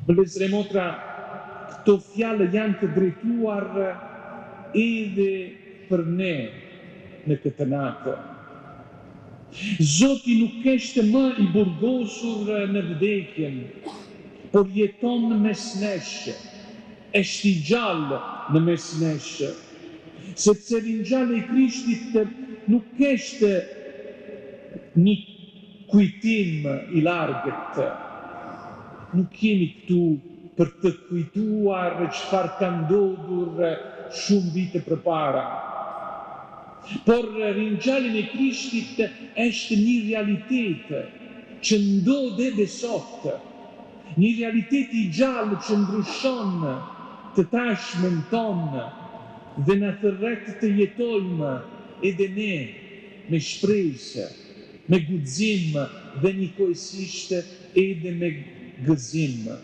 Vëllezër e motra, këto fjalë janë të drejtuar edhe për ne në këtë natë. Zoti nuk është më i burgosur në vdekjen, por jeton mes nesh, është i gjallë në mes nesh, sepse ringjallja e Krishtit nuk është një kujtim i largët. Nuk jemi këtu për të kujtuar çfarë ka ndodhur shumë vite përpara. Por ringjallja e Krishtit është një realitet që ndodh edhe sot. Një realitet i gjallë që ndryshon të tashmen tonë dhe na thërret të jetojmë edhe ne me shpresë, me guxim dhe njëkohësisht edhe me gëzim.